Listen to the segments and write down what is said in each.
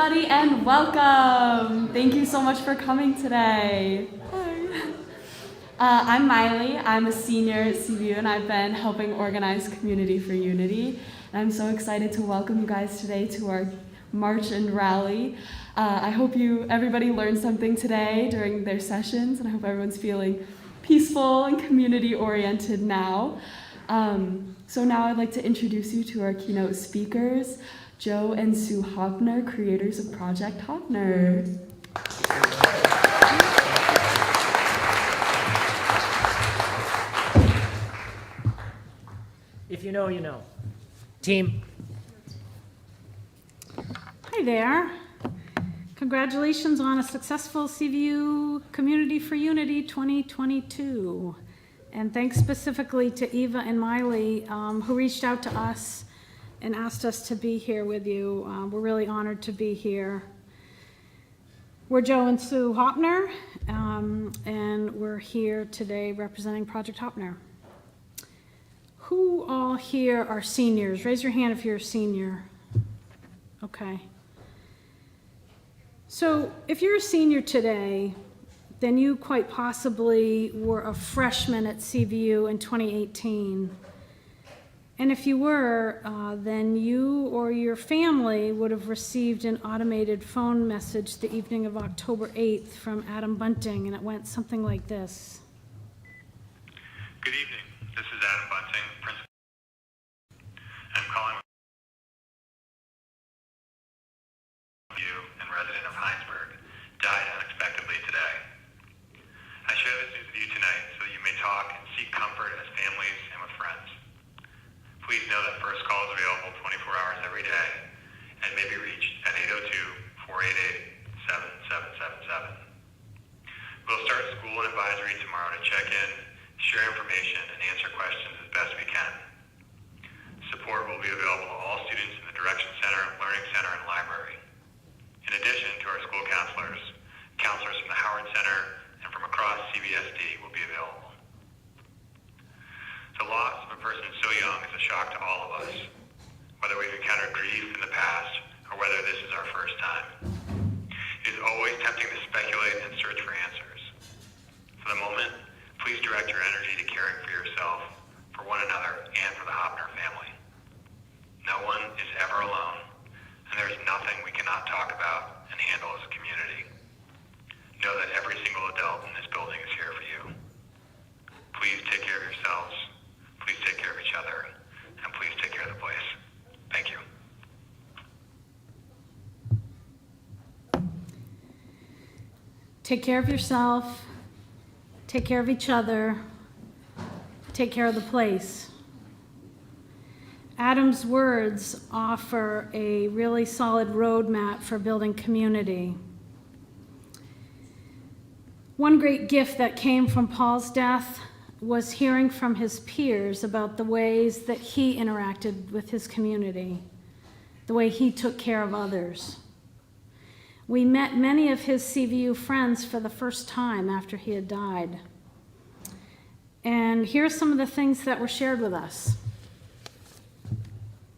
everybody, and welcome. Thank you so much for coming today. Hi. I'm Miley. I'm a senior at CVU, and I've been helping organize Community for Unity. And I'm so excited to welcome you guys today to our march and rally. I hope everybody learned something today during their sessions, and I hope everyone's feeling peaceful and community-oriented now. So now I'd like to introduce you to our keynote speakers, Joe and Sue Hopner, creators of Project Hopner. If you know, you know. Team. Hi there. Congratulations on a successful CVU Community for Unity 2022. And thanks specifically to Eva and Miley, who reached out to us and asked us to be here with you. We're really honored to be here. We're Joe and Sue Hopner, and we're here today representing Project Hopner. Who all here are seniors? Raise your hand if you're a senior. Okay. So if you're a senior today, then you quite possibly were a freshman at CVU in 2018. And if you were, then you or your family would have received an automated phone message the evening of October 8th from Adam Bunting, and it went something like this. Good evening. This is Adam Bunting, principal. I'm calling you and resident of Heinsberg died unexpectedly today. I share this news with you tonight so that you may talk and seek comfort as families and with friends. Please know that First Call is available 24 hours every day and may be reached at 802-488-7777. We'll start school and advisory tomorrow to check in, share information, and answer questions as best we can. Support will be available to all students in the Direction Center, Learning Center, and Library. In addition to our school counselors, counselors from the Howard Center and from across CVSD will be available. The loss of a person so young is a shock to all of us, whether we've encountered grief in the past or whether this is our first time. It is always tempting to speculate and search for answers. For the moment, please direct your energy to caring for yourself, for one another, and for the Hopner family. No one is ever alone, and there is nothing we cannot talk about and handle as a community. Know that every single adult in this building is here for you. Please take care of yourselves, please take care of each other, and please take care of the place. Thank you. Take care of yourself, take care of each other, take care of the place. Adam's words offer a really solid roadmap for building community. One great gift that came from Paul's death was hearing from his peers about the ways that he interacted with his community, the way he took care of others. We met many of his CVU friends for the first time after he had died. And here are some of the things that were shared with us.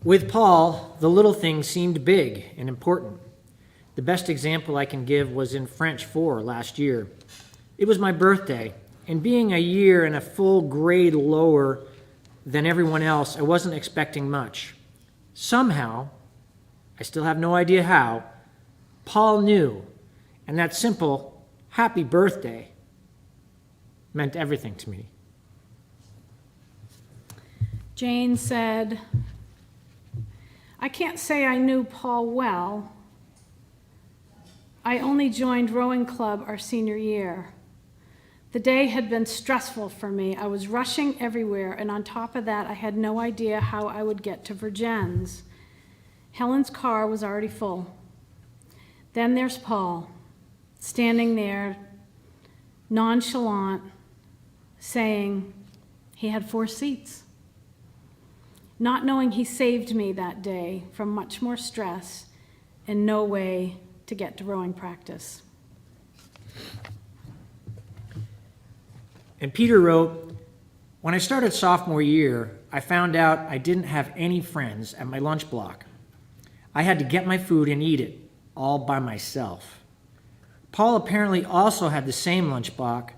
With Paul, the little things seemed big and important. The best example I can give was in French 4 last year. It was my birthday, and being a year and a full grade lower than everyone else, I wasn't expecting much. Somehow, I still have no idea how, Paul knew, and that simple, happy birthday meant everything to me. Jane said, I can't say I knew Paul well. I only joined rowing club our senior year. The day had been stressful for me. I was rushing everywhere, and on top of that, I had no idea how I would get to Virgins. Helen's car was already full. Then there's Paul, standing there, nonchalant, saying he had 4 seats. Not knowing he saved me that day from much more stress and no way to get to rowing practice. And Peter wrote, when I started sophomore year, I found out I didn't have any friends at my lunch block. I had to get my food and eat it. all by myself. Paul apparently also had the same lunchbox,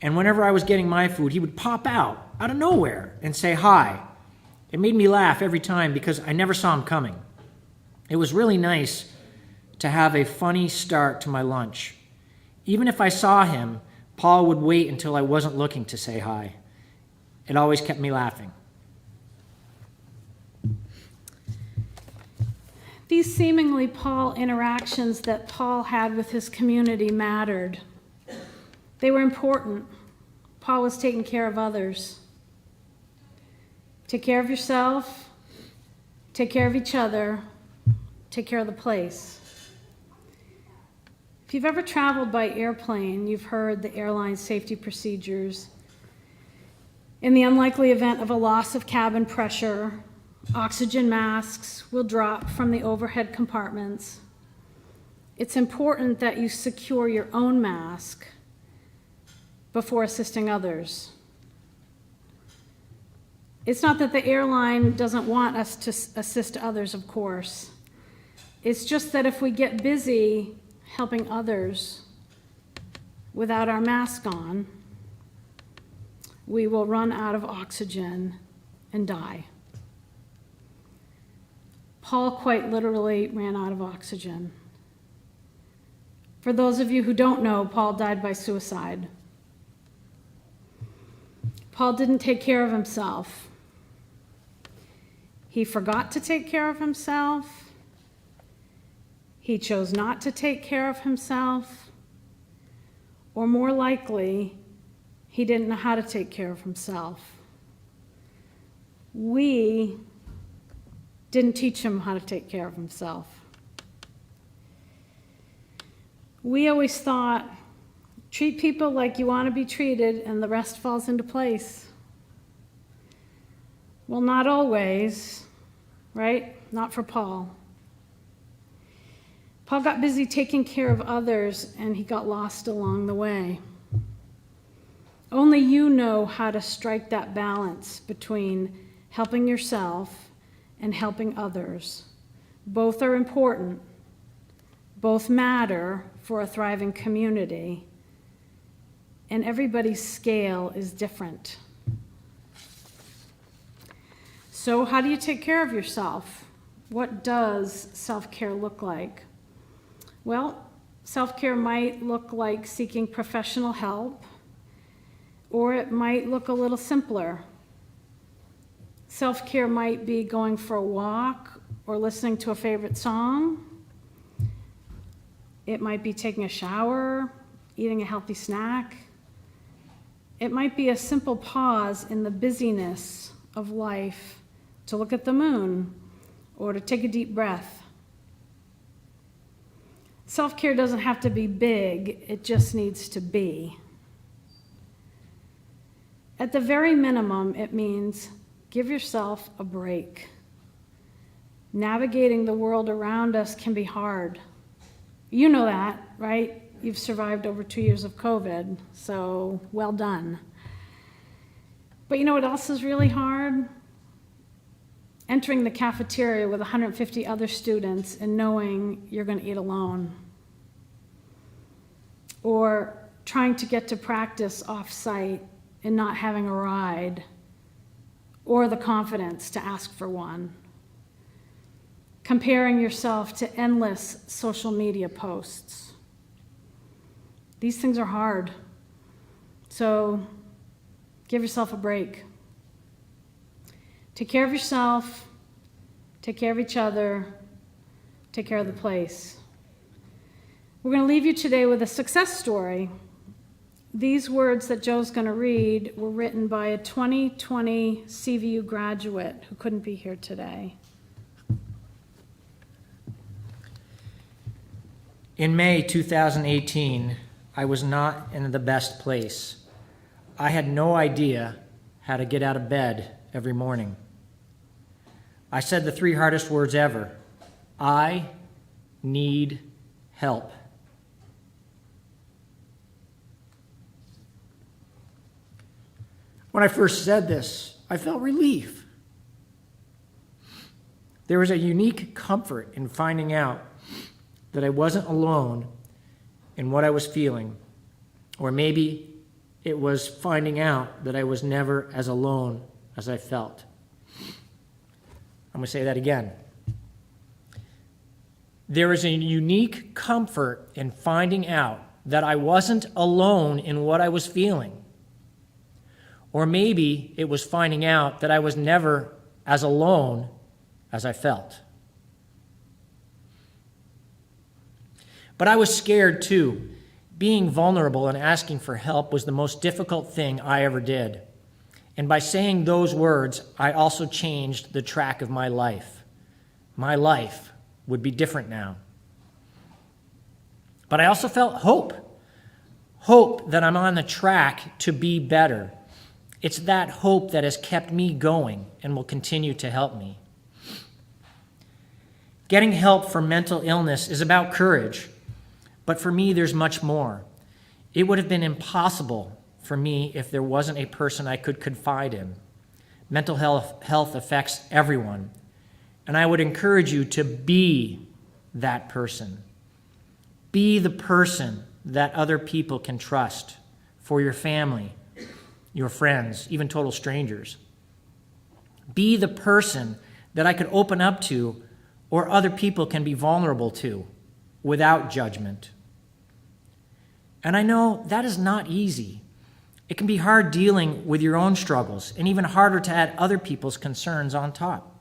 and whenever I was getting my food, he would pop out of nowhere and say hi. It made me laugh every time because I never saw him coming. It was really nice to have a funny start to my lunch. Even if I saw him, Paul would wait until I wasn't looking to say hi. It always kept me laughing. These seemingly Paul interactions that Paul had with his community mattered. They were important. Paul was taking care of others. Take care of yourself, take care of each other, take care of the place. If you've ever traveled by airplane, you've heard the airline safety procedures. In the unlikely event of a loss of cabin pressure, oxygen masks will drop from the overhead compartments. It's important that you secure your own mask before assisting others. It's not that the airline doesn't want us to assist others, of course. It's just that if we get busy helping others without our mask on, we will run out of oxygen and die. Paul quite literally ran out of oxygen. For those of you who don't know, Paul died by suicide. Paul didn't take care of himself. He forgot to take care of himself. He chose not to take care of himself. Or more likely, he didn't know how to take care of himself. We didn't teach him how to take care of himself. We always thought, treat people like you want to be treated and the rest falls into place. Well, not always, right? Not for Paul. Paul got busy taking care of others and he got lost along the way. Only you know how to strike that balance between helping yourself and helping others. Both are important. Both matter for a thriving community. And everybody's scale is different. So how do you take care of yourself? What does self-care look like? Well, self-care might look like seeking professional help, or it might look a little simpler. Self-care might be going for a walk or listening to a favorite song. It might be taking a shower, eating a healthy snack. It might be a simple pause in the busyness of life to look at the moon or to take a deep breath. Self-care doesn't have to be big, it just needs to be. At the very minimum, it means give yourself a break. Navigating the world around us can be hard. You know that, right? You've survived over 2 years of COVID, so well done. But you know what else is really hard? Entering the cafeteria with 150 other students and knowing you're going to eat alone. Or trying to get to practice off-site and not having a ride. Or the confidence to ask for one. Comparing yourself to endless social media posts. These things are hard. So give yourself a break. Take care of yourself, take care of each other, take care of the place. We're going to leave you today with a success story. These words that Joe's going to read were written by a 2020 CVU graduate who couldn't be here today. In May 2018, I was not in the best place. I had no idea how to get out of bed every morning. I said the 3 hardest words ever. I need help. When I first said this, I felt relief. There was a unique comfort in finding out that I wasn't alone in what I was feeling, or maybe it was finding out that I was never as alone as I felt. I'm going to say that again. There is a unique comfort in finding out that I wasn't alone in what I was feeling. Or maybe it was finding out that I was never as alone as I felt. But I was scared too. Being vulnerable and asking for help was the most difficult thing I ever did. And by saying those words, I also changed the track of my life. My life would be different now. But I also felt hope. Hope that I'm on the track to be better. It's that hope that has kept me going and will continue to help me. Getting help for mental illness is about courage, but for me, there's much more. It would have been impossible for me if there wasn't a person I could confide in. Mental health affects everyone, and I would encourage you to be that person. Be the person that other people can trust for your family, your friends, even total strangers. Be the person that I could open up to or other people can be vulnerable to without judgment. And I know that is not easy. It can be hard dealing with your own struggles and even harder to add other people's concerns on top.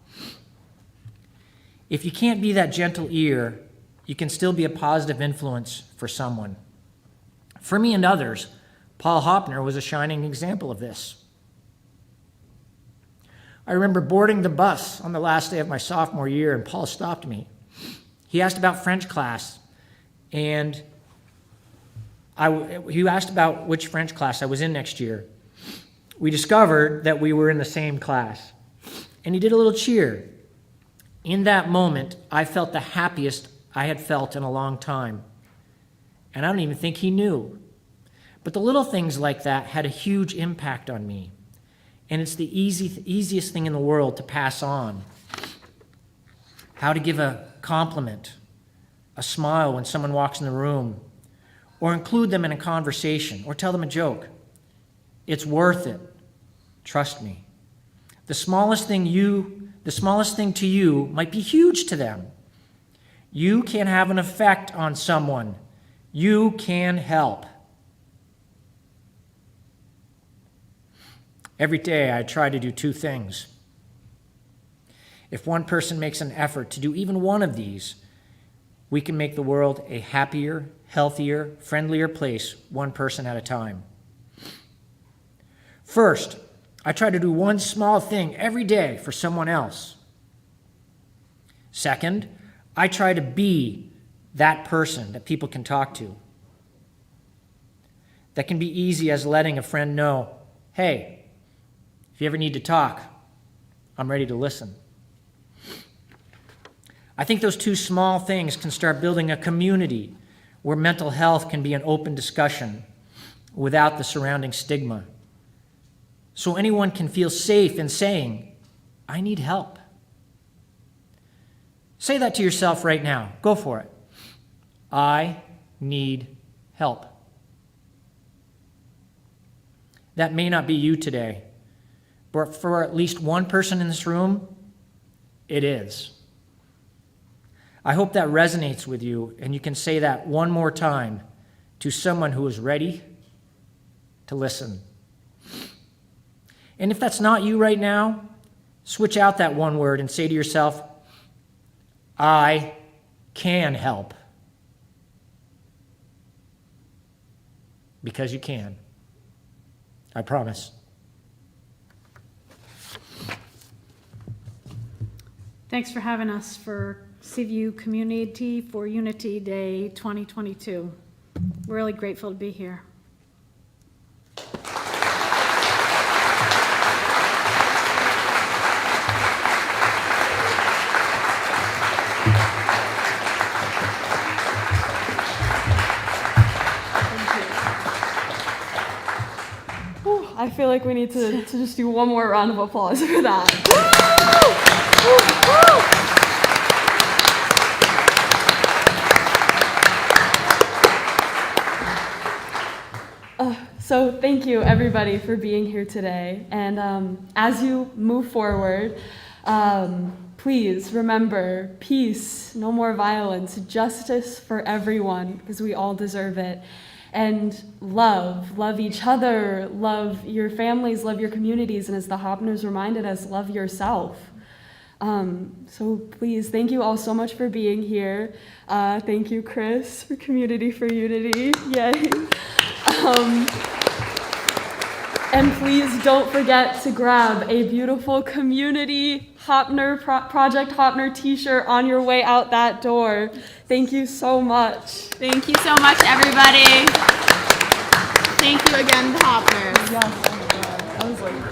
If you can't be that gentle ear, you can still be a positive influence for someone. For me and others, Paul Hopner was a shining example of this. I remember boarding the bus on the last day of my sophomore year, and Paul stopped me. He asked about French class, and he asked about which French class I was in next year. We discovered that we were in the same class, and he did a little cheer. In that moment, I felt the happiest I had felt in a long time, and I don't even think he knew. But the little things like that had a huge impact on me, and it's the easiest thing in the world to pass on. How to give a compliment, a smile when someone walks in the room, or include them in a conversation, or tell them a joke. It's worth it. Trust me. The smallest thing to you might be huge to them. You can have an effect on someone. You can help. Every day I try to do two things. If one person makes an effort to do even one of these, we can make the world a happier, healthier, friendlier place, one person at a time. First, I try to do one small thing every day for someone else. Second, I try to be that person that people can talk to. That can be easy as letting a friend know, hey, if you ever need to talk, I'm ready to listen. I think those two small things can start building a community where mental health can be an open discussion without the surrounding stigma. So anyone can feel safe in saying, I need help. Say that to yourself right now. Go for it. I need help. That may not be you today, but for at least one person in this room, it is. I hope that resonates with you, and you can say that one more time to someone who is ready to listen. And if that's not you right now, switch out that one word and say to yourself, I can help. Because you can. I promise. Thanks for having us for Seaview Community for Unity Day 2022. We're really grateful to be here. I feel like we need to just do one more round of applause for that. So thank you, everybody, for being here today. And as you move forward, please remember peace, no more violence, justice for everyone, because we all deserve it. And love each other, love your families, love your communities, and as the Hopners reminded us, love yourself. So please, thank you all so much for being here. Thank you, Chris, for Community for Unity. Yay. And please don't forget to grab a beautiful Community Hopner Project Hopner t-shirt on your way out that door. Thank you so much. Thank you so much, everybody. Thank you again, Hopners. Yes, oh my God. I was like,